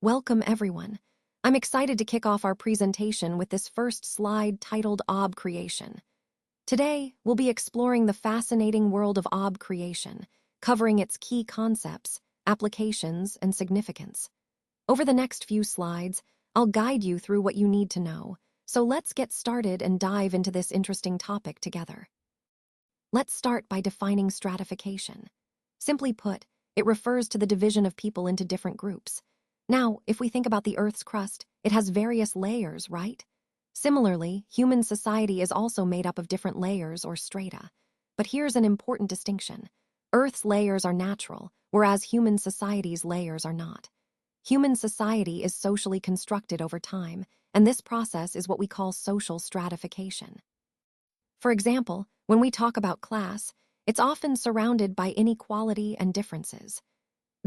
Welcome, everyone. I'm excited to kick off our presentation with this first slide titled Ob Creation. Today, we'll be exploring the fascinating world of Ob creation, covering its key concepts, applications, and significance. Over the next few slides, I'll guide you through what you need to know, so let's get started and dive into this interesting topic together. Let's start by defining stratification. Simply put, it refers to the division of people into different groups. Now, if we think about the Earth's crust, it has various layers, right? Similarly, human society is also made up of different layers or strata. But here's an important distinction. Earth's layers are natural, whereas human society's layers are not. Human society is socially constructed over time, and this process is what we call social stratification. For example, when we talk about class, it's often surrounded by inequality and differences.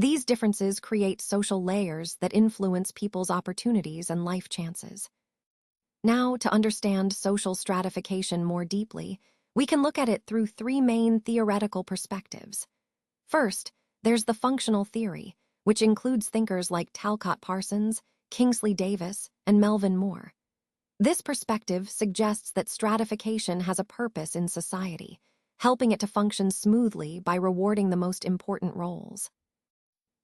These differences create social layers that influence people's opportunities and life chances. Now, to understand social stratification more deeply, we can look at it through three main theoretical perspectives. First, there's the functional theory, which includes thinkers like Talcott Parsons, Kingsley Davis, and Melvin Moore. This perspective suggests that stratification has a purpose in society, helping it to function smoothly by rewarding the most important roles.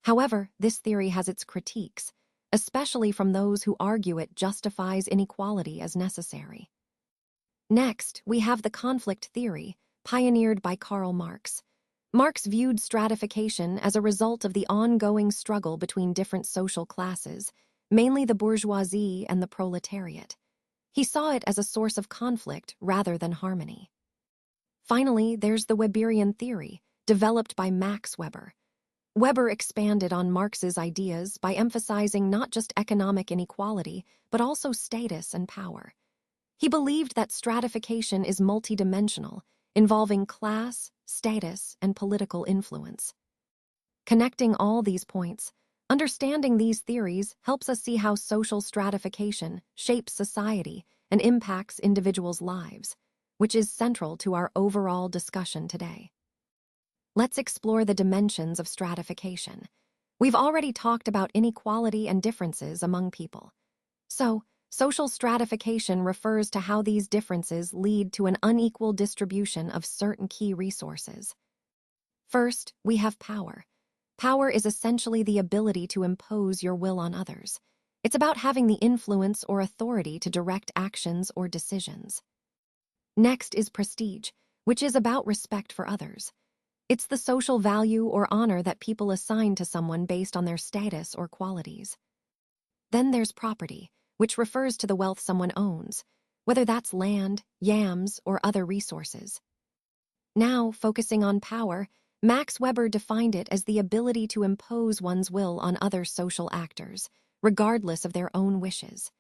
However, this theory has its critiques, especially from those who argue it justifies inequality as necessary. Next, we have the conflict theory, pioneered by Karl Marx. Marx viewed stratification as a result of the ongoing struggle between different social classes, mainly the bourgeoisie and the proletariat. He saw it as a source of conflict rather than harmony. Finally, there's the Weberian theory, developed by Max Weber. Weber expanded on Marx's ideas by emphasizing not just economic inequality, but also status and power. He believed that stratification is multidimensional, involving class, status, and political influence. Connecting all these points, understanding these theories helps us see how social stratification shapes society and impacts individuals' lives, which is central to our overall discussion today. Let's explore the dimensions of stratification. We've already talked about inequality and differences among people. So, social stratification refers to how these differences lead to an unequal distribution of certain key resources. First, we have power. Power is essentially the ability to impose your will on others. It's about having the influence or authority to direct actions or decisions. Next is prestige, which is about respect for others. It's the social value or honor that people assign to someone based on their status or qualities. Then there's property, which refers to the wealth someone owns, whether that's land, yams, or other resources. Now, focusing on power, Max Weber defined it as the ability to impose one's will on other social actors, regardless of their own wishes.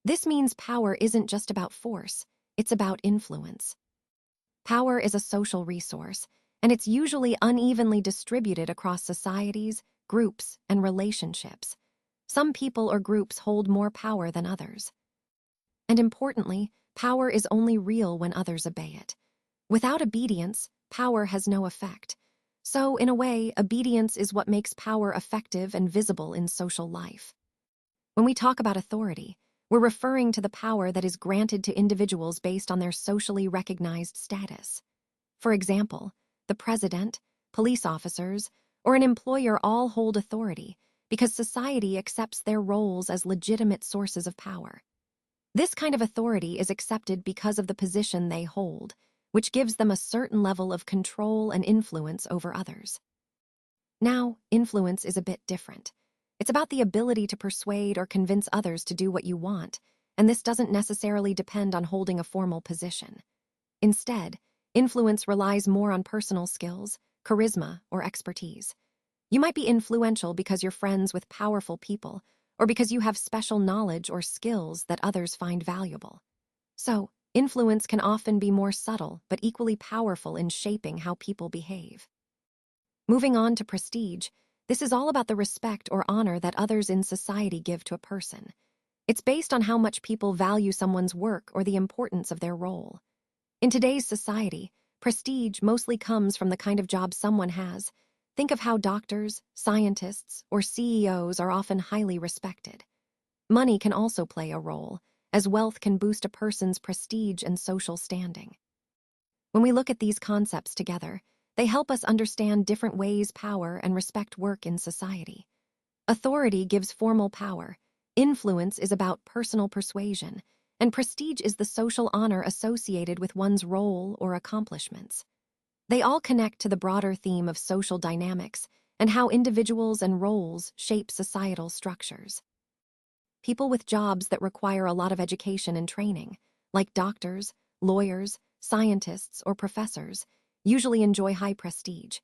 This means power isn't just about force, it's about influence. Power is a social resource, and it's usually unevenly distributed across societies, groups, and relationships. Some people or groups hold more power than others. And importantly, power is only real when others obey it. Without obedience, power has no effect. So, in a way, obedience is what makes power effective and visible in social life. When we talk about authority, we're referring to the power that is granted to individuals based on their socially recognized status. For example, the president, police officers, or an employer all hold authority because society accepts their roles as legitimate sources of power. This kind of authority is accepted because of the position they hold, which gives them a certain level of control and influence over others. Now, influence is a bit different. It's about the ability to persuade or convince others to do what you want, and this doesn't necessarily depend on holding a formal position. Instead, influence relies more on personal skills, charisma, or expertise. You might be influential because you're friends with powerful people, or because you have special knowledge or skills that others find valuable. So, influence can often be more subtle but equally powerful in shaping how people behave. Moving on to prestige, this is all about the respect or honor that others in society give to a person. It's based on how much people value someone's work or the importance of their role. In today's society, prestige mostly comes from the kind of job someone has. Think of how doctors, scientists, or CEOs are often highly respected. Money can also play a role, as wealth can boost a person's prestige and social standing. When we look at these concepts together, they help us understand different ways power and respect work in society. Authority gives formal power, influence is about personal persuasion, and prestige is the social honor associated with one's role or accomplishments. They all connect to the broader theme of social dynamics and how individuals and roles shape societal structures. People with jobs that require a lot of education and training, like doctors, lawyers, scientists, or professors, usually enjoy high prestige.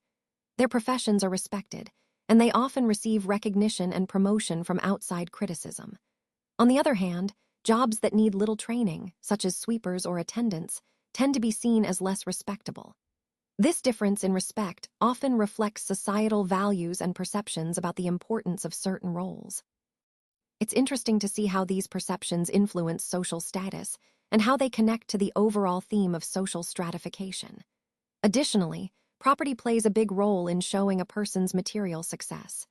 Their professions are respected, and they often receive recognition and promotion from outside criticism. On the other hand, jobs that need little training, such as sweepers or attendants, tend to be seen as less respectable. This difference in respect often reflects societal values and perceptions about the importance of certain roles. It's interesting to see how these perceptions influence social status and how they connect to the overall theme of social stratification. Additionally, property plays a big role in showing a person's material success.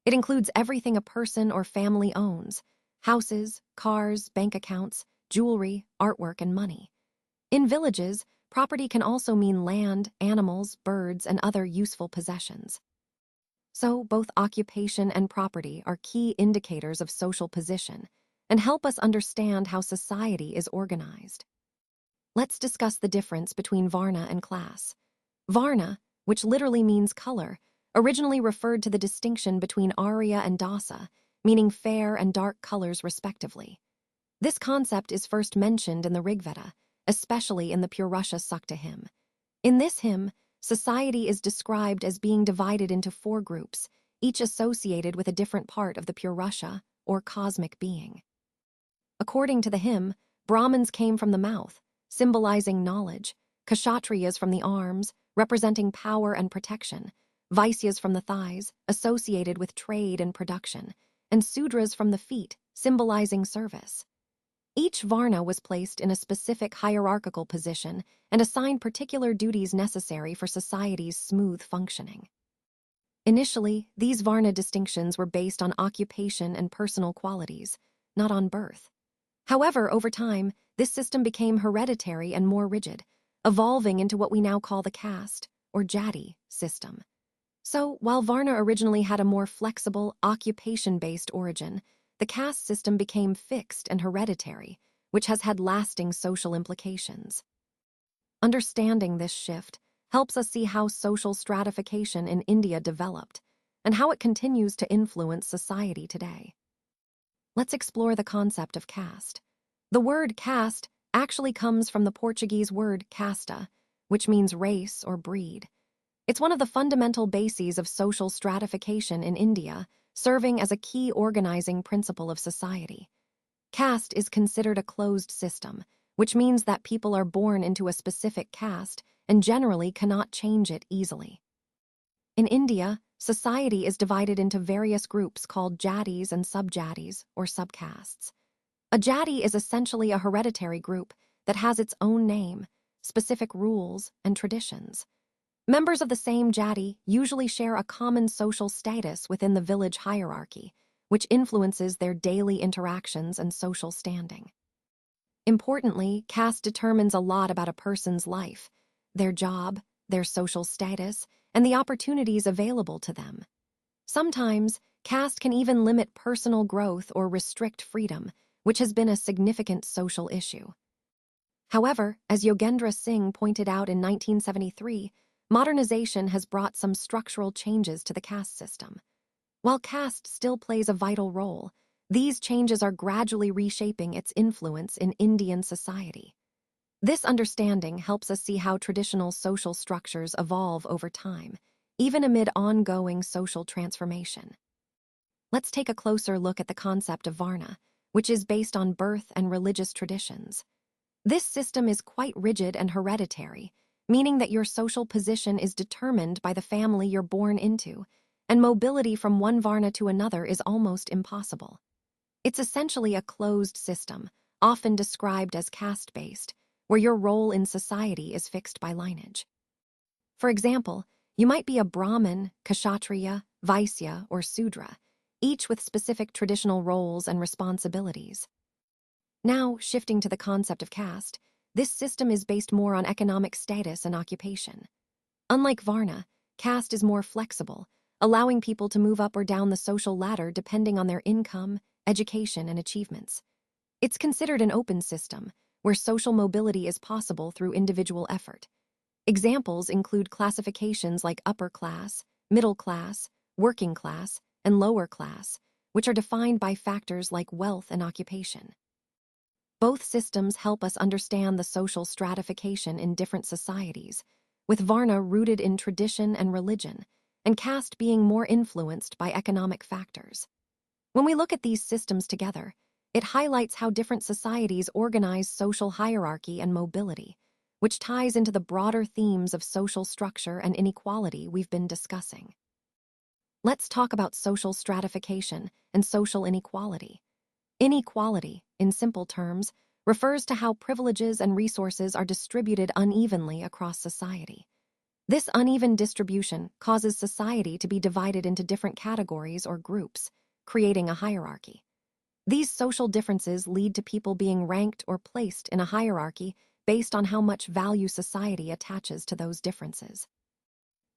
It includes everything a person or family owns: houses, cars, bank accounts, jewelry, artwork, and money. In villages, property can also mean land, animals, birds, and other useful possessions. So, both occupation and property are key indicators of social position and help us understand how society is organized. Let's discuss the difference between Varna and class. Varna, which literally means color, originally referred to the distinction between Arya and Dasa, meaning fair and dark colors respectively. This concept is first mentioned in the Rigveda, especially in the Purusha Sukta hymn. In this hymn, society is described as being divided into 4 groups, each associated with a different part of the Purusha, or cosmic being. According to the hymn, Brahmins came from the mouth, symbolizing knowledge; Kshatriyas from the arms, representing power and protection; Vaisyas from the thighs, associated with trade and production; and Sudras from the feet, symbolizing service. Each Varna was placed in a specific hierarchical position and assigned particular duties necessary for society's smooth functioning. Initially, these Varna distinctions were based on occupation and personal qualities, not on birth. However, over time, this system became hereditary and more rigid, evolving into what we now call the caste, or jati, system. So, while Varna originally had a more flexible, occupation-based origin, the caste system became fixed and hereditary, which has had lasting social implications. Understanding this shift helps us see how social stratification in India developed and how it continues to influence society today. Let's explore the concept of caste. The word caste actually comes from the Portuguese word casta, which means race or breed. It's one of the fundamental bases of social stratification in India, serving as a key organizing principle of society. Caste is considered a closed system, which means that people are born into a specific caste and generally cannot change it easily. In India, society is divided into various groups called jatis and subjatis, or subcastes. A jati is essentially a hereditary group that has its own name, specific rules, and traditions. Members of the same jati usually share a common social status within the village hierarchy, which influences their daily interactions and social standing. Importantly, caste determines a lot about a person's life, their job, their social status, and the opportunities available to them. Sometimes, caste can even limit personal growth or restrict freedom, which has been a significant social issue. However, as Yogendra Singh pointed out in 1973, modernization has brought some structural changes to the caste system. While caste still plays a vital role, these changes are gradually reshaping its influence in Indian society. This understanding helps us see how traditional social structures evolve over time, even amid ongoing social transformation. Let's take a closer look at the concept of Varna, which is based on birth and religious traditions. This system is quite rigid and hereditary, meaning that your social position is determined by the family you're born into, and mobility from one Varna to another is almost impossible. It's essentially a closed system, often described as caste-based, where your role in society is fixed by lineage. For example, You might be a Brahmin, Kshatriya, Vaisya, or Sudra, each with specific traditional roles and responsibilities. Now, shifting to the concept of caste, this system is based more on economic status and occupation. Unlike Varna, caste is more flexible, allowing people to move up or down the social ladder depending on their income, education, and achievements. It's considered an open system, where social mobility is possible through individual effort. Examples include classifications like upper class, middle class, working class, and lower class, which are defined by factors like wealth and occupation. Both systems help us understand the social stratification in different societies, with Varna rooted in tradition and religion, and caste being more influenced by economic factors. When we look at these systems together, it highlights how different societies organize social hierarchy and mobility, which ties into the broader themes of social structure and inequality we've been discussing. Let's talk about social stratification and social inequality. Inequality, in simple terms, refers to how privileges and resources are distributed unevenly across society. This uneven distribution causes society to be divided into different categories or groups, creating a hierarchy. These social differences lead to people being ranked or placed in a hierarchy based on how much value society attaches to those differences.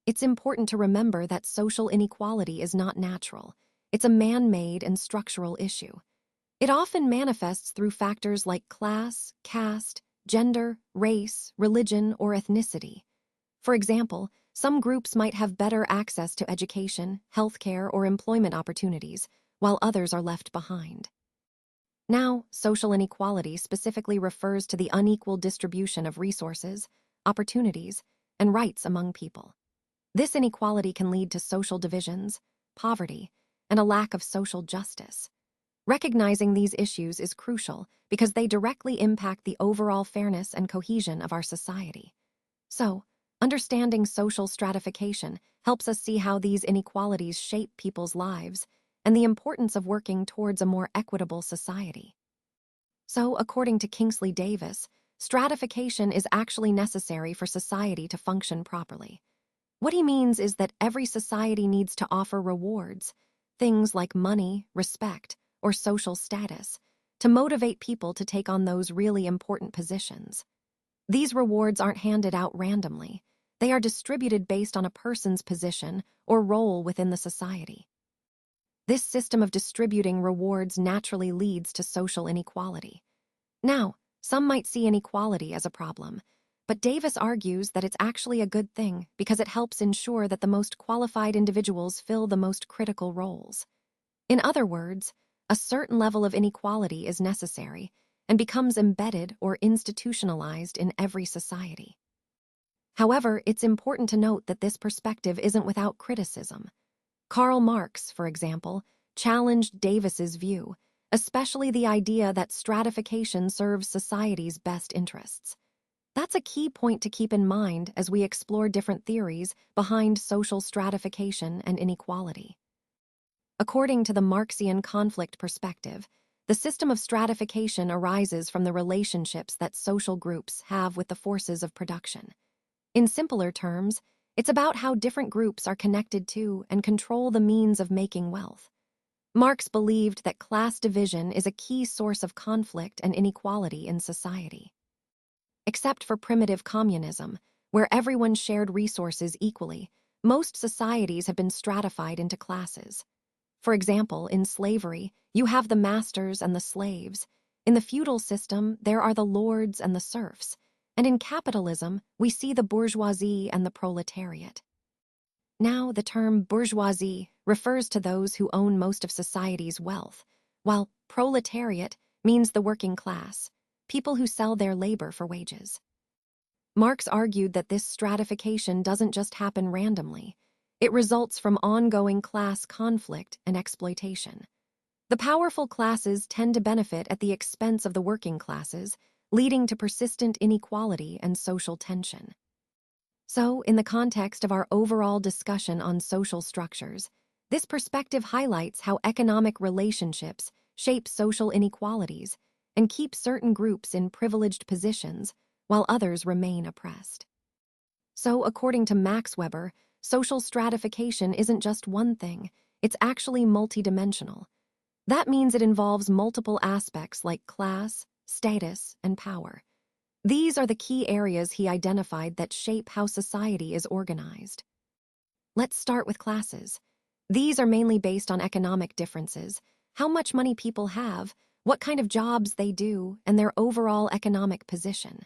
It's important to remember that social inequality is not natural. It's a man-made and structural issue. It often manifests through factors like class, caste, gender, race, religion, or ethnicity. For example, some groups might have better access to education, healthcare, or employment opportunities, while others are left behind. Now, social inequality specifically refers to the unequal distribution of resources, opportunities, and rights among people. This inequality can lead to social divisions, poverty, and a lack of social justice. Recognizing these issues is crucial because they directly impact the overall fairness and cohesion of our society. So, understanding social stratification helps us see how these inequalities shape people's lives and the importance of working towards a more equitable society. So, according to Kingsley Davis, stratification is actually necessary for society to function properly. What he means is that every society needs to offer rewards, things like money, respect, or social status, to motivate people to take on those really important positions. These rewards aren't handed out randomly. They are distributed based on a person's position or role within the society. This system of distributing rewards naturally leads to social inequality. Now, some might see inequality as a problem, but Davis argues that it's actually a good thing because it helps ensure that the most qualified individuals fill the most critical roles. In other words, a certain level of inequality is necessary and becomes embedded or institutionalized in every society. However, it's important to note that this perspective isn't without criticism. Karl Marx, for example, challenged Davis's view, especially the idea that stratification serves society's best interests. That's a key point to keep in mind as we explore different theories behind social stratification and inequality. According to the Marxian conflict perspective, the system of stratification arises from the relationships that social groups have with the forces of production. In simpler terms, it's about how different groups are connected to and control the means of making wealth. Marx believed that class division is a key source of conflict and inequality in society. Except for primitive communism, where everyone shared resources equally, most societies have been stratified into classes. For example, in slavery, you have the masters and the slaves. In the feudal system, there are the lords and the serfs. And in capitalism, we see the bourgeoisie and the proletariat. Now, the term bourgeoisie refers to those who own most of society's wealth, while proletariat means the working class, people who sell their labor for wages. Marx argued that this stratification doesn't just happen randomly. It results from ongoing class conflict and exploitation. The powerful classes tend to benefit at the expense of the working classes, leading to persistent inequality and social tension. So, in the context of our overall discussion on social structures, this perspective highlights how economic relationships shape social inequalities and keep certain groups in privileged positions while others remain oppressed. So, according to Max Weber, social stratification isn't just one thing, it's actually multidimensional. That means it involves multiple aspects like class, status, and power. These are the key areas he identified that shape how society is organized. Let's start with classes. These are mainly based on economic differences, how much money people have, what kind of jobs they do, and their overall economic position.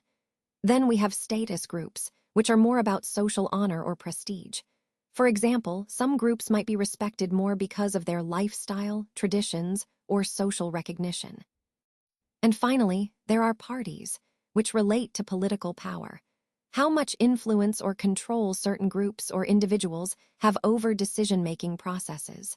Then we have status groups, which are more about social honor or prestige. For example, some groups might be respected more because of their lifestyle, traditions, or social recognition. And finally, there are parties, which relate to political power. How much influence or control certain groups or individuals have over decision-making processes.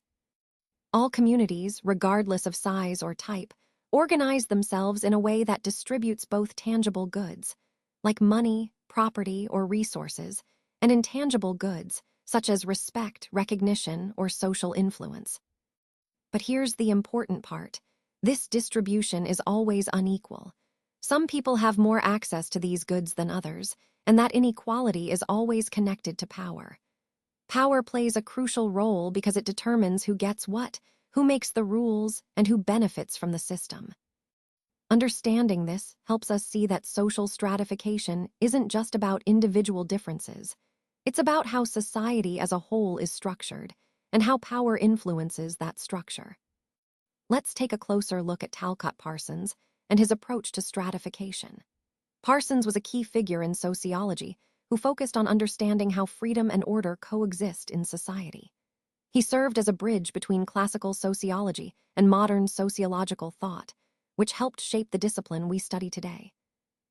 All communities, regardless of size or type, organize themselves in a way that distributes both tangible goods, like money, property, or resources, and intangible goods, such as respect, recognition, or social influence. But here's the important part. This distribution is always unequal. Some people have more access to these goods than others, and that inequality is always connected to power. Power plays a crucial role because it determines who gets what, who makes the rules, and who benefits from the system. Understanding this helps us see that social stratification isn't just about individual differences. It's about how society as a whole is structured and how power influences that structure. Let's take a closer look at Talcott Parsons and his approach to stratification. Parsons was a key figure in sociology who focused on understanding how freedom and order coexist in society. He served as a bridge between classical sociology and modern sociological thought, which helped shape the discipline we study today.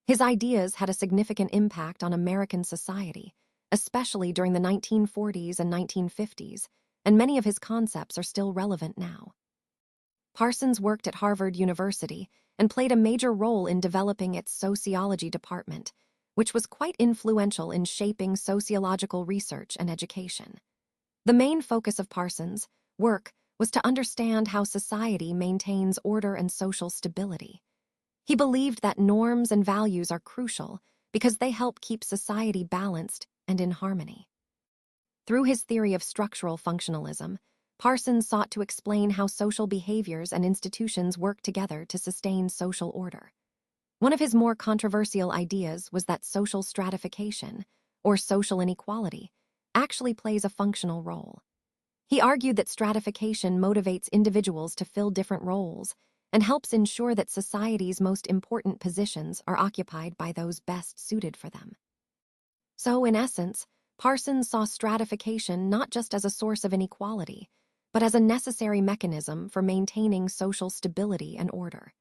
His ideas had a significant impact on American society, especially during the 1940s and 1950s, and many of his concepts are still relevant now. Parsons worked at Harvard University and played a major role in developing its sociology department, which was quite influential in shaping sociological research and education. The main focus of Parsons' work was to understand how society maintains order and social stability. He believed that norms and values are crucial because they help keep society balanced and in harmony. Through his theory of structural functionalism, Parsons sought to explain how social behaviors and institutions work together to sustain social order. One of his more controversial ideas was that social stratification, or social inequality, actually plays a functional role. He argued that stratification motivates individuals to fill different roles and helps ensure that society's most important positions are occupied by those best suited for them. So, in essence, Parsons saw stratification not just as a source of inequality, but as a necessary mechanism for maintaining social stability and order.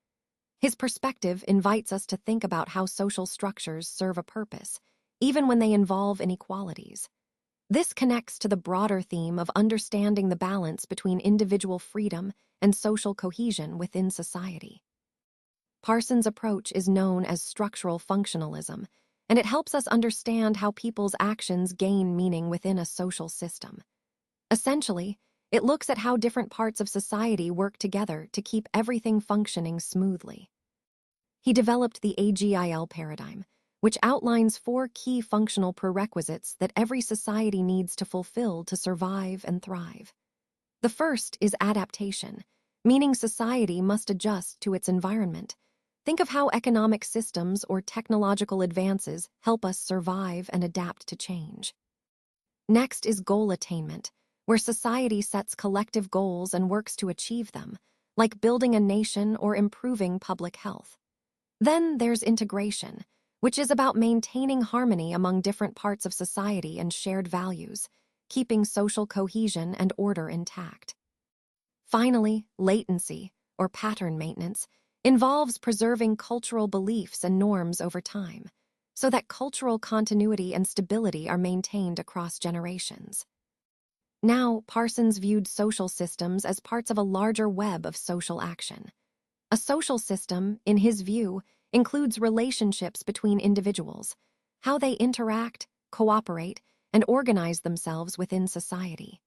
His perspective invites us to think about how social structures serve a purpose, even when they involve inequalities. This connects to the broader theme of understanding the balance between individual freedom and social cohesion within society. Parsons' approach is known as structural functionalism, and it helps us understand how people's actions gain meaning within a social system. Essentially, it looks at how different parts of society work together to keep everything functioning smoothly. He developed the AGIL paradigm, which outlines 4 key functional prerequisites that every society needs to fulfill to survive and thrive. The first is adaptation, meaning society must adjust to its environment. Think of how economic systems or technological advances help us survive and adapt to change. Next is goal attainment, where society sets collective goals and works to achieve them, like building a nation or improving public health. Then there's integration, which is about maintaining harmony among different parts of society and shared values, keeping social cohesion and order intact. Finally, latency, or pattern maintenance, involves preserving cultural beliefs and norms over time, so that cultural continuity and stability are maintained across generations. Now, Parsons viewed social systems as parts of a larger web of social action. A social system, in his view, includes relationships between individuals, how they interact, cooperate, and organize themselves within society.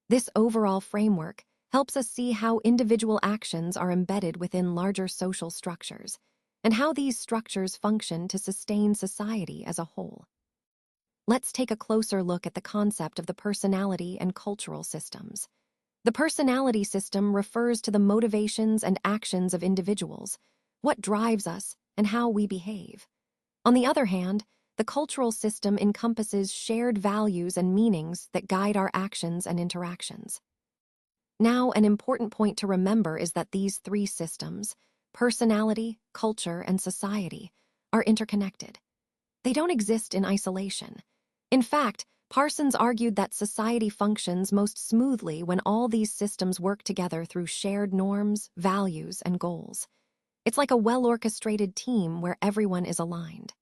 This overall framework helps us see how individual actions are embedded within larger social structures, and how these structures function to sustain society as a whole. let's take a closer look at the concept of the personality and cultural systems. The personality system refers to the motivations and actions of individuals, what drives us, and how we behave. On the other hand, the cultural system encompasses shared values and meanings that guide our actions and interactions. Now, an important point to remember is that these three systems, personality, culture, and society, are interconnected. They don't exist in isolation. In fact, Parsons argued that society functions most smoothly when all these systems work together through shared norms, values, and goals. It's like a well-orchestrated team where everyone is aligned.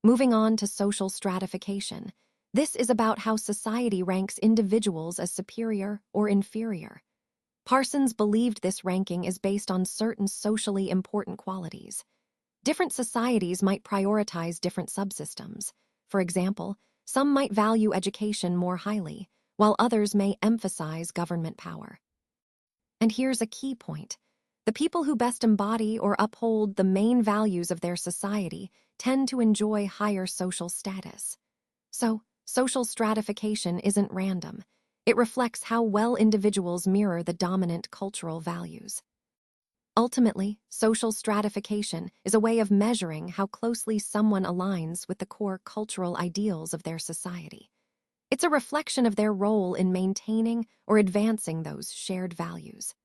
Moving on to social stratification, this is about how society ranks individuals as superior or inferior. Parsons believed this ranking is based on certain socially important qualities. Different societies might prioritize different subsystems. For example, some might value education more highly, while others may emphasize government power. And here's a key point. The people who best embody or uphold the main values of their society tend to enjoy higher social status. So, social stratification isn't random. It reflects how well individuals mirror the dominant cultural values. Ultimately, social stratification is a way of measuring how closely someone aligns with the core cultural ideals of their society. It's a reflection of their role in maintaining or advancing those shared values.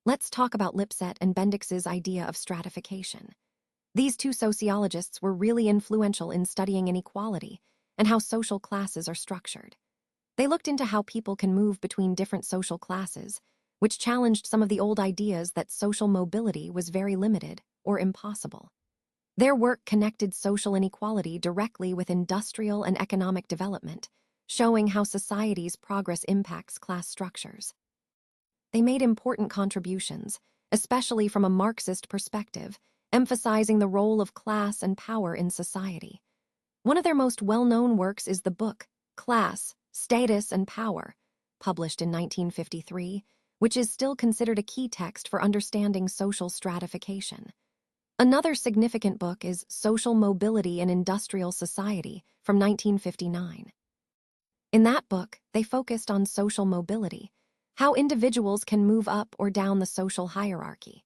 Let's talk about Lipset and Bendix's idea of stratification. These two sociologists were really influential in studying inequality and how social classes are structured. They looked into how people can move between different social classes, which challenged some of the old ideas that social mobility was very limited or impossible. Their work connected social inequality directly with industrial and economic development, showing how society's progress impacts class structures. They made important contributions, especially from a Marxist perspective, emphasizing the role of class and power in society. One of their most well-known works is the book, Class, Status and Power, published in 1953, which is still considered a key text for understanding social stratification. Another significant book is Social Mobility in Industrial Society from 1959. In that book, they focused on social mobility, how individuals can move up or down the social hierarchy.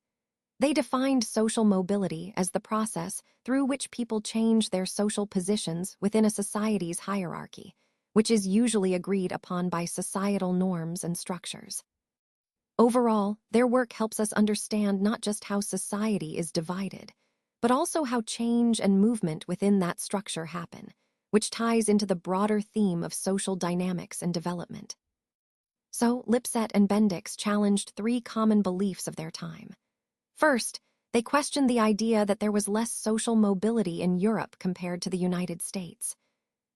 They defined social mobility as the process through which people change their social positions within a society's hierarchy, which is usually agreed upon by societal norms and structures. Overall, their work helps us understand not just how society is divided, but also how change and movement within that structure happen, which ties into the broader theme of social dynamics and development. So, Lipset and Bendix challenged three common beliefs of their time. First, they questioned the idea that there was less social mobility in Europe compared to the United States.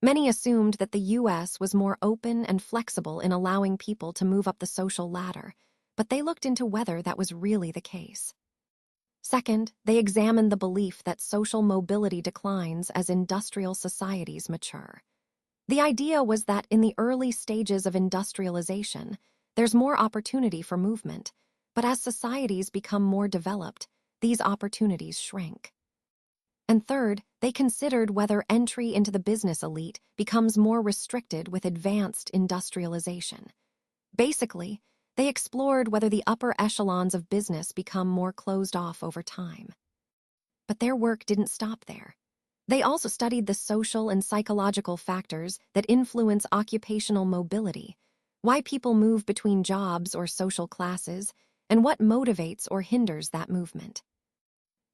Many assumed that the US was more open and flexible in allowing people to move up the social ladder, but they looked into whether that was really the case. Second, they examined the belief that social mobility declines as industrial societies mature. The idea was that in the early stages of industrialization, there's more opportunity for movement, but as societies become more developed, these opportunities shrink. And third, they considered whether entry into the business elite becomes more restricted with advanced industrialization. Basically, they explored whether the upper echelons of business become more closed off over time. But their work didn't stop there. They also studied the social and psychological factors that influence occupational mobility, why people move between jobs or social classes, and what motivates or hinders that movement.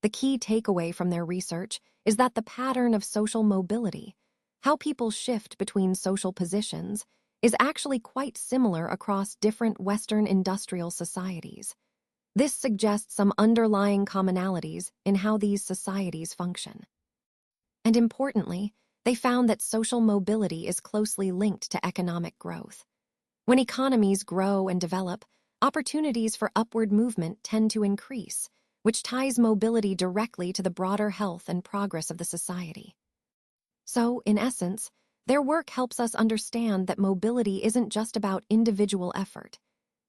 The key takeaway from their research is that the pattern of social mobility, how people shift between social positions, is actually quite similar across different Western industrial societies. This suggests some underlying commonalities in how these societies function. And importantly, they found that social mobility is closely linked to economic growth. When economies grow and develop, opportunities for upward movement tend to increase, which ties mobility directly to the broader health and progress of the society. So, in essence, their work helps us understand that mobility isn't just about individual effort.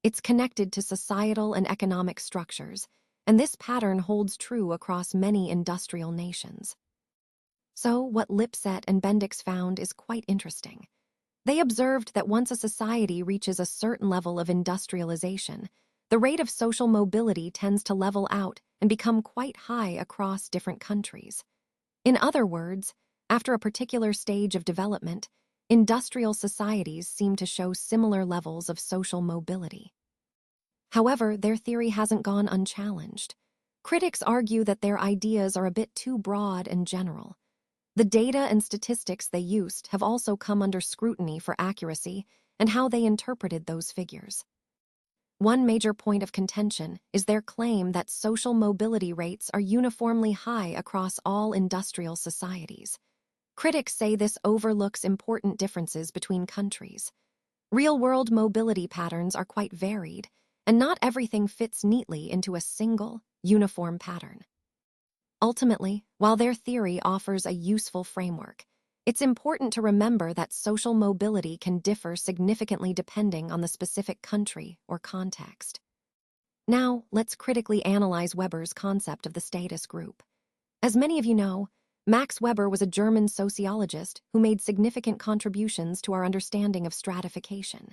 It's connected to societal and economic structures, and this pattern holds true across many industrial nations. So, what Lipset and Bendix found is quite interesting. They observed that once a society reaches a certain level of industrialization, the rate of social mobility tends to level out and become quite high across different countries. In other words, after a particular stage of development, industrial societies seem to show similar levels of social mobility. However, their theory hasn't gone unchallenged. Critics argue that their ideas are a bit too broad and general. The data and statistics they used have also come under scrutiny for accuracy and how they interpreted those figures. One major point of contention is their claim that social mobility rates are uniformly high across all industrial societies. Critics say this overlooks important differences between countries. Real-world mobility patterns are quite varied, and not everything fits neatly into a single, uniform pattern. Ultimately, while their theory offers a useful framework, it's important to remember that social mobility can differ significantly depending on the specific country or context. Now, let's critically analyze Weber's concept of the status group. As many of you know, Max Weber was a German sociologist who made significant contributions to our understanding of stratification.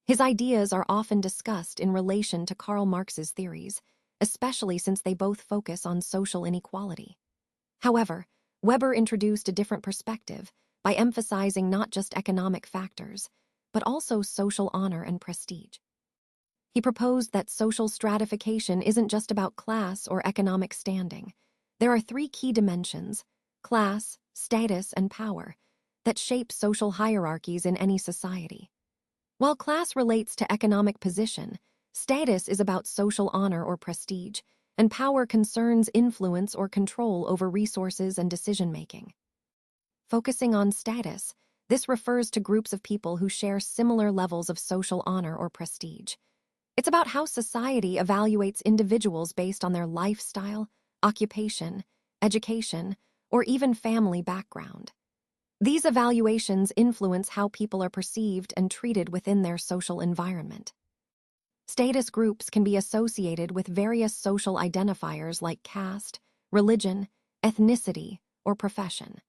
His ideas are often discussed in relation to Karl Marx's theories, especially since they both focus on social inequality. However, Weber introduced a different perspective by emphasizing not just economic factors, but also social honor and prestige. He proposed that social stratification isn't just about class or economic standing. There are three key dimensions: class, status, and power, that shape social hierarchies in any society. While class relates to economic position, status is about social honor or prestige, and power concerns influence or control over resources and decision-making. Focusing on status, this refers to groups of people who share similar levels of social honor or prestige. It's about how society evaluates individuals based on their lifestyle, occupation, education, or even family background. These evaluations influence how people are perceived and treated within their social environment. Status groups can be associated with various social identifiers like caste, religion, ethnicity, or profession.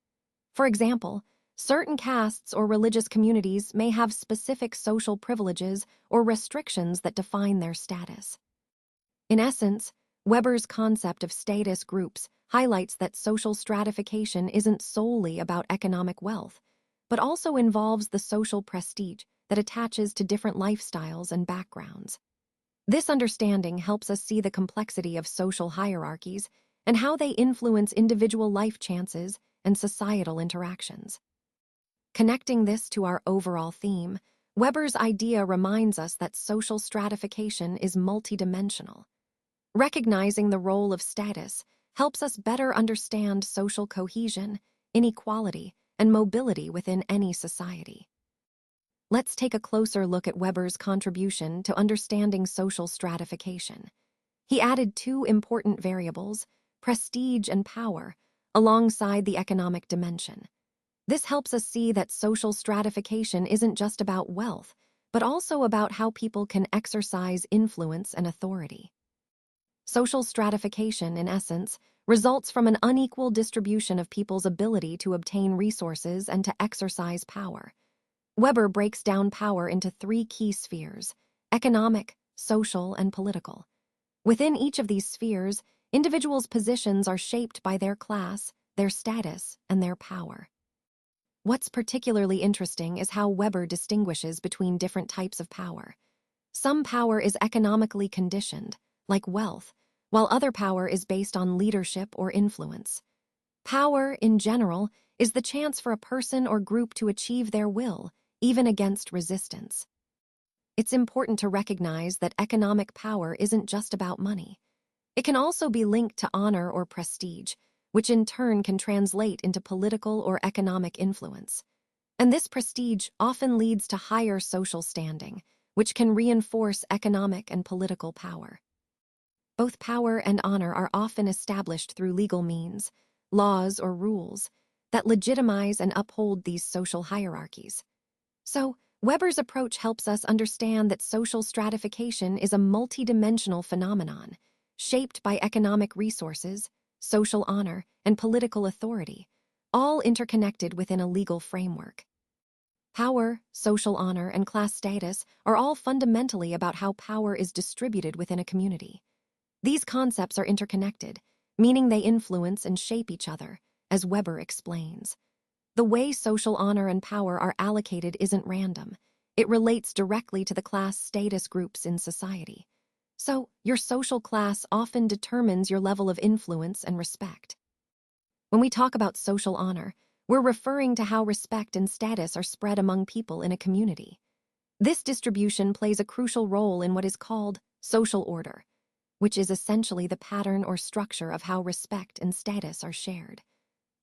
For example, certain castes or religious communities may have specific social privileges or restrictions that define their status. In essence, Weber's concept of status groups highlights that social stratification isn't solely about economic wealth, but also involves the social prestige that attaches to different lifestyles and backgrounds. This understanding helps us see the complexity of social hierarchies and how they influence individual life chances and societal interactions. Connecting this to our overall theme, Weber's idea reminds us that social stratification is multidimensional. Recognizing the role of status helps us better understand social cohesion, inequality, and mobility within any society. Let's take a closer look at Weber's contribution to understanding social stratification. He added two important variables, prestige and power, alongside the economic dimension. This helps us see that social stratification isn't just about wealth, but also about how people can exercise influence and authority. Social stratification, in essence, results from an unequal distribution of people's ability to obtain resources and to exercise power. Weber breaks down power into three key spheres: economic, social, and political. Within each of these spheres, individuals' positions are shaped by their class, their status, and their power. What's particularly interesting is how Weber distinguishes between different types of power. Some power is economically conditioned, like wealth, while other power is based on leadership or influence. Power, in general, is the chance for a person or group to achieve their will, even against resistance. It's important to recognize that economic power isn't just about money. It can also be linked to honor or prestige, which in turn can translate into political or economic influence. And this prestige often leads to higher social standing, which can reinforce economic and political power. Both power and honor are often established through legal means, laws or rules, that legitimize and uphold these social hierarchies. So, Weber's approach helps us understand that social stratification is a multidimensional phenomenon, shaped by economic resources, social honor, and political authority, all interconnected within a legal framework. Power, social honor, and class status are all fundamentally about how power is distributed within a community. These concepts are interconnected, meaning they influence and shape each other, as Weber explains. The way social honor and power are allocated isn't random. It relates directly to the class status groups in society. So, your social class often determines your level of influence and respect. When we talk about social honor, we're referring to how respect and status are spread among people in a community. This distribution plays a crucial role in what is called social order, which is essentially the pattern or structure of how respect and status are shared.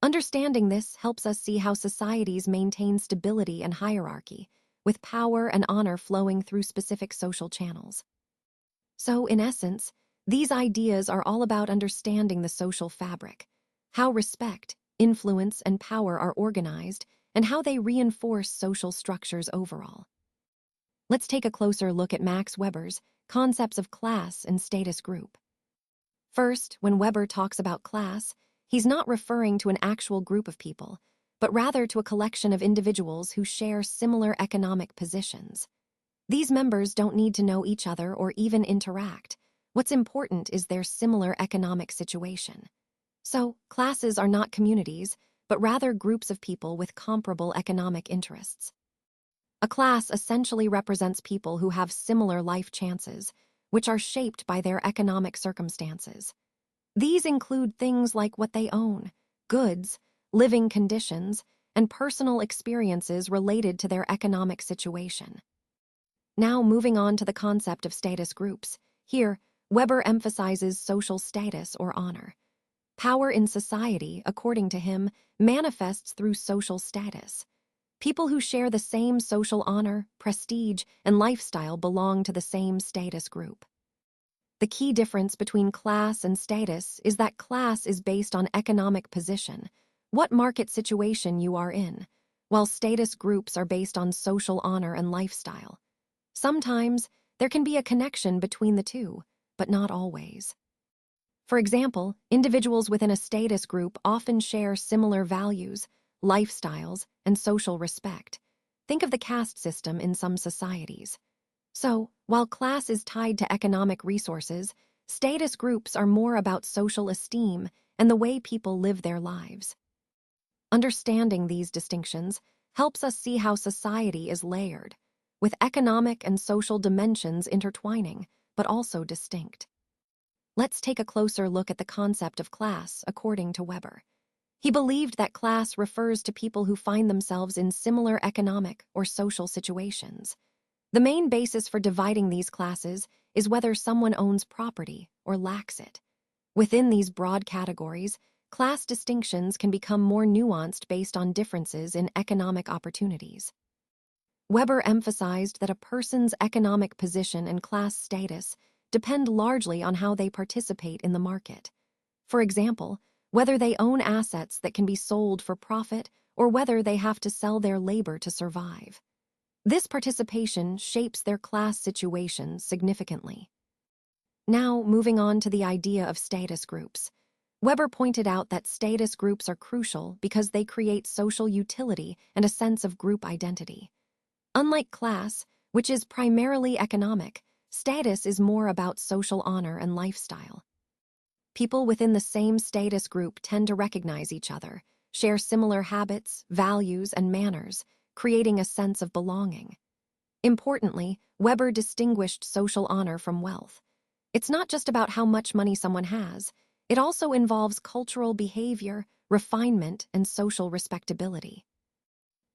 Understanding this helps us see how societies maintain stability and hierarchy, with power and honor flowing through specific social channels. So, in essence, these ideas are all about understanding the social fabric, how respect, influence, and power are organized, and how they reinforce social structures overall. Let's take a closer look at Max Weber's concepts of class and status group. First, when Weber talks about class, he's not referring to an actual group of people, but rather to a collection of individuals who share similar economic positions. These members don't need to know each other or even interact. What's important is their similar economic situation. So, classes are not communities, but rather groups of people with comparable economic interests. A class essentially represents people who have similar life chances, which are shaped by their economic circumstances. These include things like what they own, goods, living conditions, and personal experiences related to their economic situation. Now, moving on to the concept of status groups. Here, Weber emphasizes social status or honor. Power in society, according to him, manifests through social status. People who share the same social honor, prestige, and lifestyle belong to the same status group. The key difference between class and status is that class is based on economic position, what market situation you are in, while status groups are based on social honor and lifestyle. Sometimes, there can be a connection between the two, but not always. For example, individuals within a status group often share similar values, lifestyles, and social respect. Think of the caste system in some societies. So, while class is tied to economic resources, status groups are more about social esteem and the way people live their lives. Understanding these distinctions helps us see how society is layered, with economic and social dimensions intertwining, but also distinct. Let's take a closer look at the concept of class, according to Weber. He believed that class refers to people who find themselves in similar economic or social situations. The main basis for dividing these classes is whether someone owns property or lacks it. Within these broad categories, class distinctions can become more nuanced based on differences in economic opportunities. Weber emphasized that a person's economic position and class status depend largely on how they participate in the market. For example, whether they own assets that can be sold for profit or whether they have to sell their labor to survive. This participation shapes their class situation significantly. Now, moving on to the idea of status groups. Weber pointed out that status groups are crucial because they create social utility and a sense of group identity. Unlike class, which is primarily economic, status is more about social honor and lifestyle. People within the same status group tend to recognize each other, share similar habits, values, and manners, creating a sense of belonging. Importantly, Weber distinguished social honor from wealth. It's not just about how much money someone has, it also involves cultural behavior, refinement, and social respectability.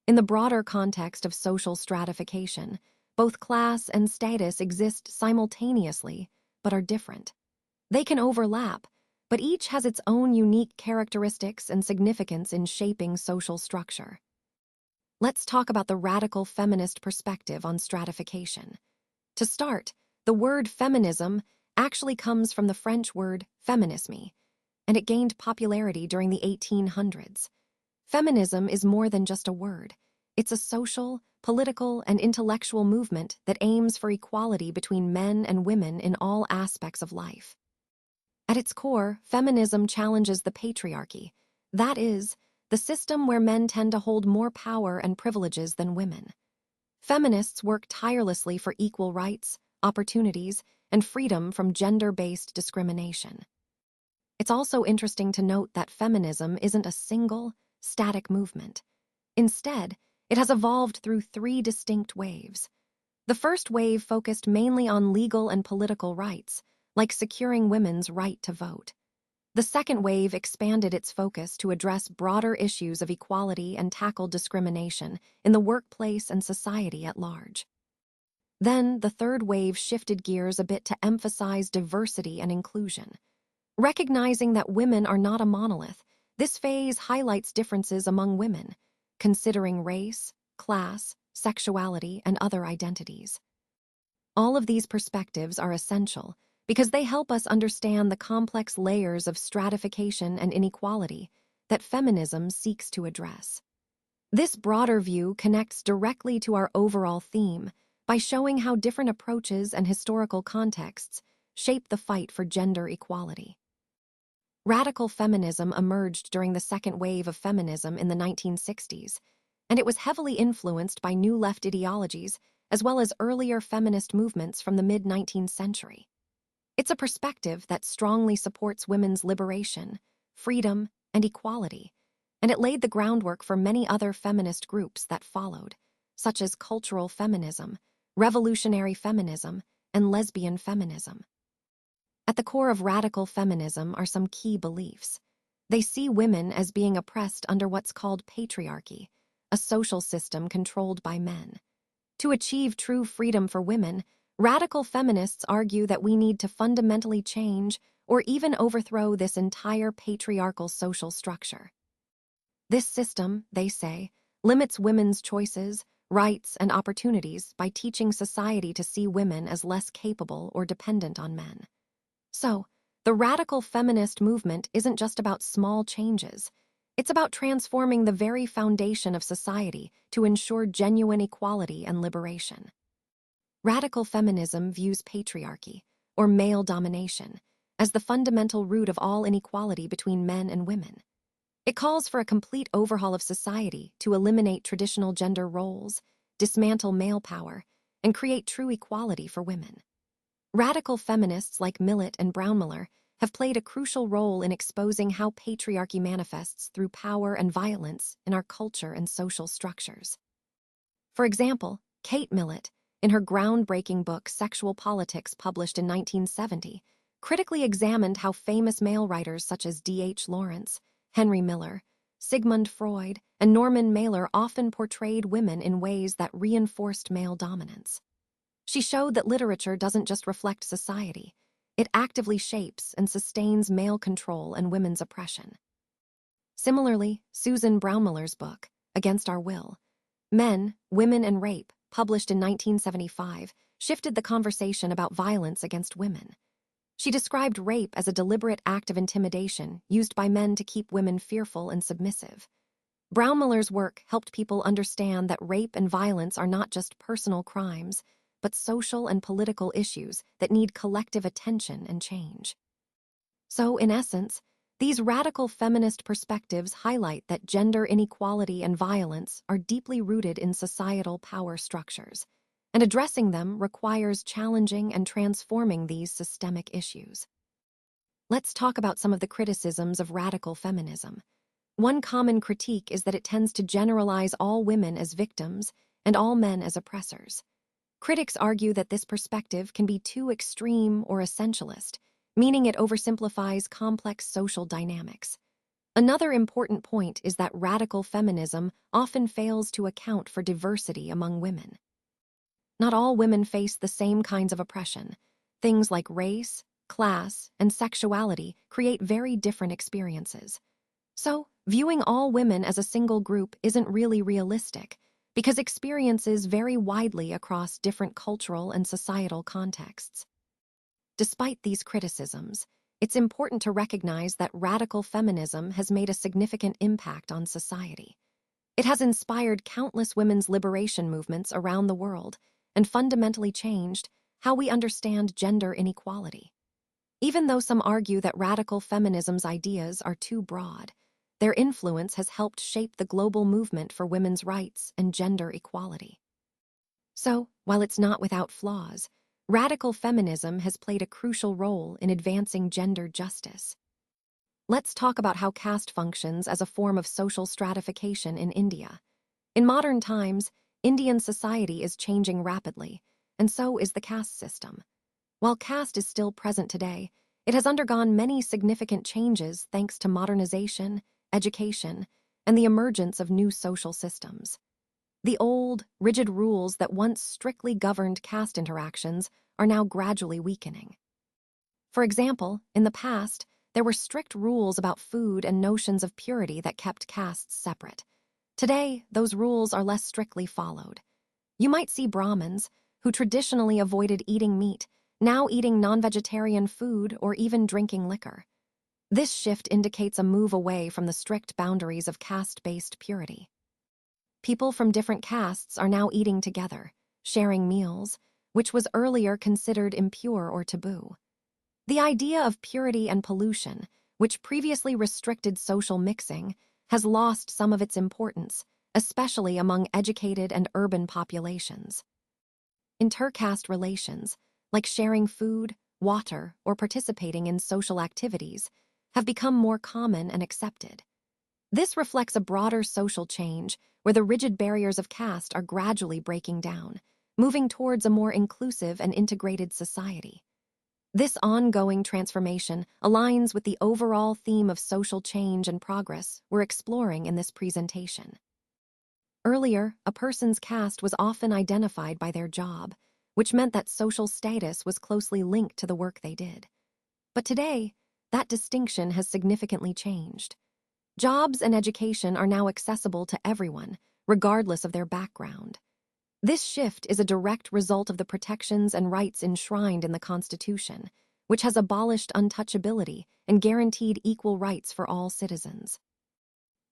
In the broader context of social stratification, both class and status exist simultaneously, but are different. They can overlap, but each has its own unique characteristics and significance in shaping social structure. Let's talk about the radical feminist perspective on stratification. To start, the word feminism actually comes from the French word féminisme, and it gained popularity during the 1800s. Feminism is more than just a word. It's a social, political, and intellectual movement that aims for equality between men and women in all aspects of life. At its core, feminism challenges the patriarchy, that is, the system where men tend to hold more power and privileges than women. Feminists work tirelessly for equal rights, opportunities, and freedom from gender-based discrimination. It's also interesting to note that feminism isn't a single, static movement. Instead, it has evolved through three distinct waves. The first wave focused mainly on legal and political rights, like securing women's right to vote. The second wave expanded its focus to address broader issues of equality and tackle discrimination in the workplace and society at large. Then, the third wave shifted gears a bit to emphasize diversity and inclusion. Recognizing that women are not a monolith, this phase highlights differences among women, considering race, class, sexuality, and other identities. All of these perspectives are essential because they help us understand the complex layers of stratification and inequality that feminism seeks to address. This broader view connects directly to our overall theme by showing how different approaches and historical contexts shape the fight for gender equality. Radical feminism emerged during the second wave of feminism in the 1960s, and it was heavily influenced by New Left ideologies as well as earlier feminist movements from the mid-19th century. It's a perspective that strongly supports women's liberation, freedom, and equality, and it laid the groundwork for many other feminist groups that followed, such as cultural feminism, revolutionary feminism, and lesbian feminism. At the core of radical feminism are some key beliefs. They see women as being oppressed under what's called patriarchy, a social system controlled by men. To achieve true freedom for women, radical feminists argue that we need to fundamentally change or even overthrow this entire patriarchal social structure. This system, they say, limits women's choices, rights, and opportunities by teaching society to see women as less capable or dependent on men. So, the radical feminist movement isn't just about small changes. It's about transforming the very foundation of society to ensure genuine equality and liberation. Radical feminism views patriarchy, or male domination, as the fundamental root of all inequality between men and women. It calls for a complete overhaul of society to eliminate traditional gender roles, dismantle male power, and create true equality for women. Radical feminists like Millett and Brownmiller have played a crucial role in exposing how patriarchy manifests through power and violence in our culture and social structures. For example, Kate Millett, in her groundbreaking book Sexual Politics, published in 1970, critically examined how famous male writers such as D.H. Lawrence, Henry Miller, Sigmund Freud, and Norman Mailer often portrayed women in ways that reinforced male dominance. She showed that literature doesn't just reflect society, it actively shapes and sustains male control and women's oppression. Similarly, Susan Brownmiller's book, Against Our Will, Men, Women, and Rape, published in 1975, shifted the conversation about violence against women. She described rape as a deliberate act of intimidation used by men to keep women fearful and submissive. Brownmiller's work helped people understand that rape and violence are not just personal crimes, but social and political issues that need collective attention and change. So, in essence, these radical feminist perspectives highlight that gender inequality and violence are deeply rooted in societal power structures, and addressing them requires challenging and transforming these systemic issues. Let's talk about some of the criticisms of radical feminism. One common critique is that it tends to generalize all women as victims and all men as oppressors. Critics argue that this perspective can be too extreme or essentialist, meaning it oversimplifies complex social dynamics. Another important point is that radical feminism often fails to account for diversity among women. Not all women face the same kinds of oppression. Things like race, class, and sexuality create very different experiences. So, viewing all women as a single group isn't really realistic, because experiences vary widely across different cultural and societal contexts. Despite these criticisms, it's important to recognize that radical feminism has made a significant impact on society. It has inspired countless women's liberation movements around the world and fundamentally changed how we understand gender inequality. Even though some argue that radical feminism's ideas are too broad, Their influence has helped shape the global movement for women's rights and gender equality. So, while it's not without flaws, radical feminism has played a crucial role in advancing gender justice. Let's talk about how caste functions as a form of social stratification in India. In modern times, Indian society is changing rapidly, and so is the caste system. While caste is still present today, it has undergone many significant changes thanks to modernization, education, and the emergence of new social systems. The old, rigid rules that once strictly governed caste interactions are now gradually weakening. For example, in the past, there were strict rules about food and notions of purity that kept castes separate. Today, those rules are less strictly followed. You might see Brahmins, who traditionally avoided eating meat, now eating non-vegetarian food or even drinking liquor. This shift indicates a move away from the strict boundaries of caste-based purity. People from different castes are now eating together, sharing meals, which was earlier considered impure or taboo. The idea of purity and pollution, which previously restricted social mixing, has lost some of its importance, especially among educated and urban populations. Inter-caste relations, like sharing food, water, or participating in social activities, have become more common and accepted. This reflects a broader social change where the rigid barriers of caste are gradually breaking down, moving towards a more inclusive and integrated society. This ongoing transformation aligns with the overall theme of social change and progress we're exploring in this presentation. Earlier, a person's caste was often identified by their job, which meant that social status was closely linked to the work they did. But today, that distinction has significantly changed. Jobs and education are now accessible to everyone, regardless of their background. This shift is a direct result of the protections and rights enshrined in the Constitution, which has abolished untouchability and guaranteed equal rights for all citizens.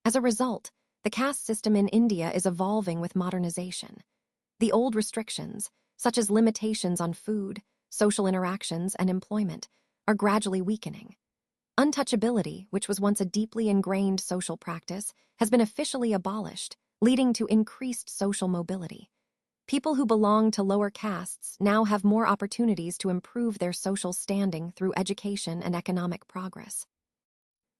As a result, the caste system in India is evolving with modernization. The old restrictions, such as limitations on food, social interactions, and employment, are gradually weakening. Untouchability, which was once a deeply ingrained social practice, has been officially abolished, leading to increased social mobility. People who belong to lower castes now have more opportunities to improve their social standing through education and economic progress.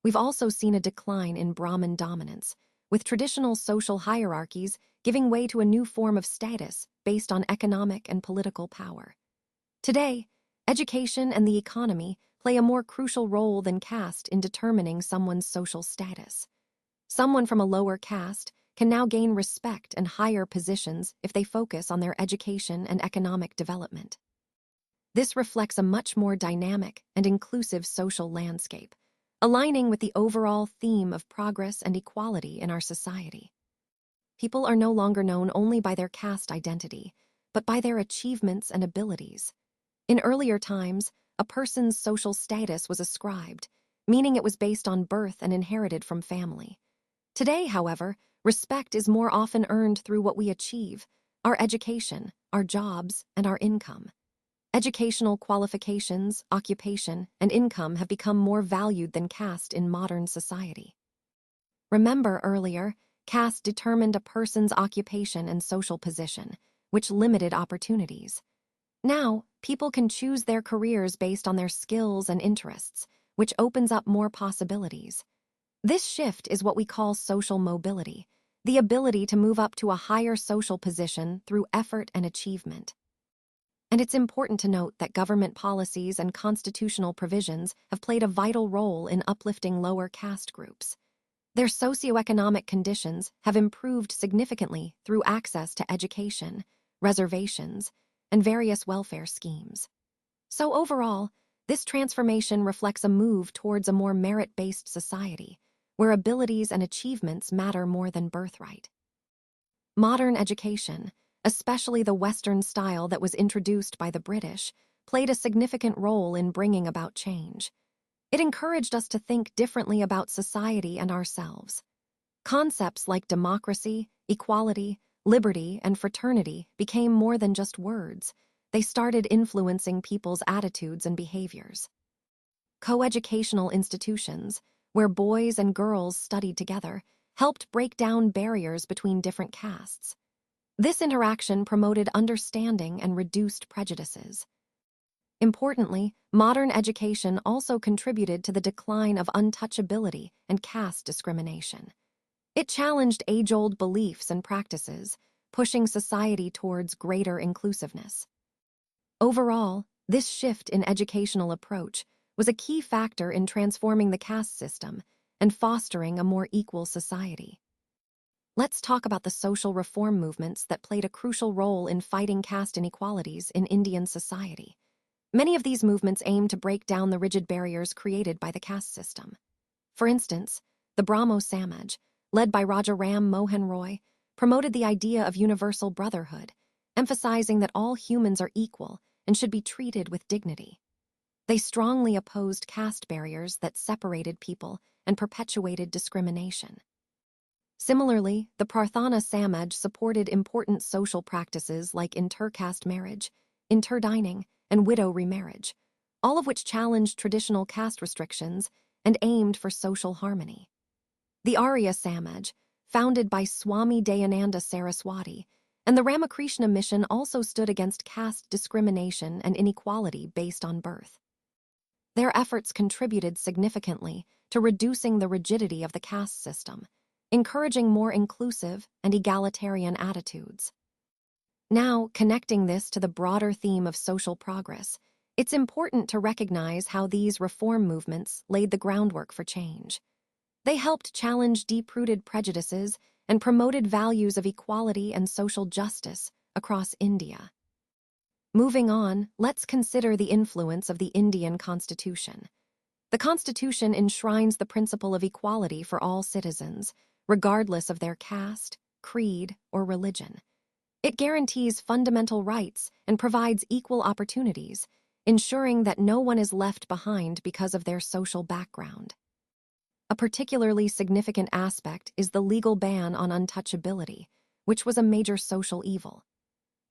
We've also seen a decline in Brahmin dominance, with traditional social hierarchies giving way to a new form of status based on economic and political power. Today, education and the economy play a more crucial role than caste in determining someone's social status. Someone from a lower caste can now gain respect and higher positions if they focus on their education and economic development. This reflects a much more dynamic and inclusive social landscape, aligning with the overall theme of progress and equality in our society. People are no longer known only by their caste identity, but by their achievements and abilities. In earlier times, a person's social status was ascribed, meaning it was based on birth and inherited from family. Today, however, respect is more often earned through what we achieve, our education, our jobs, and our income. Educational qualifications, occupation, and income have become more valued than caste in modern society. Remember earlier, caste determined a person's occupation and social position, which limited opportunities. Now, people can choose their careers based on their skills and interests, which opens up more possibilities. This shift is what we call social mobility, the ability to move up to a higher social position through effort and achievement. And it's important to note that government policies and constitutional provisions have played a vital role in uplifting lower caste groups. Their socioeconomic conditions have improved significantly through access to education, reservations, and various welfare schemes. So overall, this transformation reflects a move towards a more merit-based society, where abilities and achievements matter more than birthright. Modern education, especially the Western style that was introduced by the British, played a significant role in bringing about change. It encouraged us to think differently about society and ourselves. Concepts like democracy, equality, liberty, and fraternity became more than just words. They started influencing people's attitudes and behaviors. Coeducational institutions, where boys and girls studied together, helped break down barriers between different castes. This interaction promoted understanding and reduced prejudices. Importantly, modern education also contributed to the decline of untouchability and caste discrimination. It challenged age-old beliefs and practices, pushing society towards greater inclusiveness. Overall, this shift in educational approach was a key factor in transforming the caste system and fostering a more equal society. Let's talk about the social reform movements that played a crucial role in fighting caste inequalities in Indian society. Many of these movements aimed to break down the rigid barriers created by the caste system. For instance, the Brahmo Samaj, led by Raja Ram Mohan Roy, promoted the idea of universal brotherhood, emphasizing that all humans are equal and should be treated with dignity. They strongly opposed caste barriers that separated people and perpetuated discrimination. Similarly, the Prarthana Samaj supported important social practices like intercaste marriage, interdining, and widow remarriage, all of which challenged traditional caste restrictions and aimed for social harmony. The Arya Samaj, founded by Swami Dayananda Saraswati, and the Ramakrishna Mission also stood against caste discrimination and inequality based on birth. Their efforts contributed significantly to reducing the rigidity of the caste system, encouraging more inclusive and egalitarian attitudes. Now, connecting this to the broader theme of social progress, it's important to recognize how these reform movements laid the groundwork for change. They helped challenge deep-rooted prejudices and promoted values of equality and social justice across India. Moving on, let's consider the influence of the Indian Constitution. The Constitution enshrines the principle of equality for all citizens, regardless of their caste, creed, or religion. It guarantees fundamental rights and provides equal opportunities, ensuring that no one is left behind because of their social background. A particularly significant aspect is the legal ban on untouchability, which was a major social evil.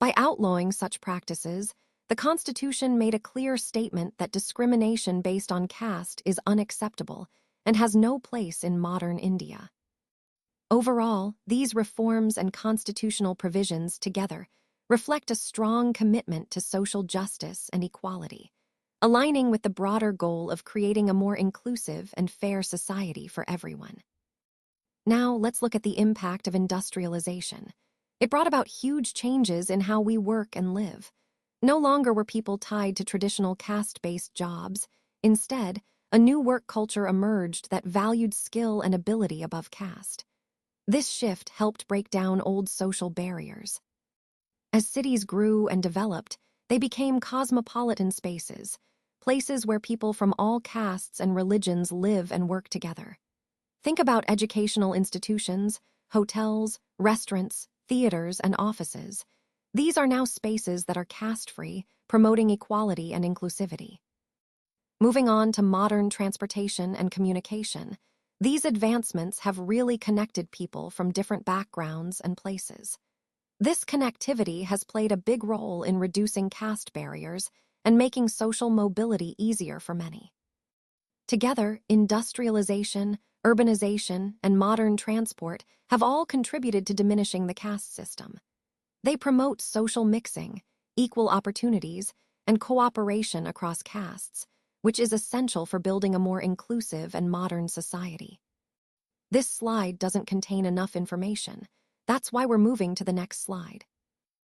By outlawing such practices, the Constitution made a clear statement that discrimination based on caste is unacceptable and has no place in modern India. Overall, these reforms and constitutional provisions together reflect a strong commitment to social justice and equality, aligning with the broader goal of creating a more inclusive and fair society for everyone. Now, let's look at the impact of industrialization. It brought about huge changes in how we work and live. No longer were people tied to traditional caste-based jobs. Instead, a new work culture emerged that valued skill and ability above caste. This shift helped break down old social barriers. As cities grew and developed, they became cosmopolitan spaces, places where people from all castes and religions live and work together. Think about educational institutions, hotels, restaurants, theaters, and offices. These are now spaces that are caste-free, promoting equality and inclusivity. Moving on to modern transportation and communication, these advancements have really connected people from different backgrounds and places. This connectivity has played a big role in reducing caste barriers and making social mobility easier for many. Together, industrialization, urbanization, and modern transport have all contributed to diminishing the caste system. They promote social mixing, equal opportunities, and cooperation across castes, which is essential for building a more inclusive and modern society. This slide doesn't contain enough information. That's why we're moving to the next slide.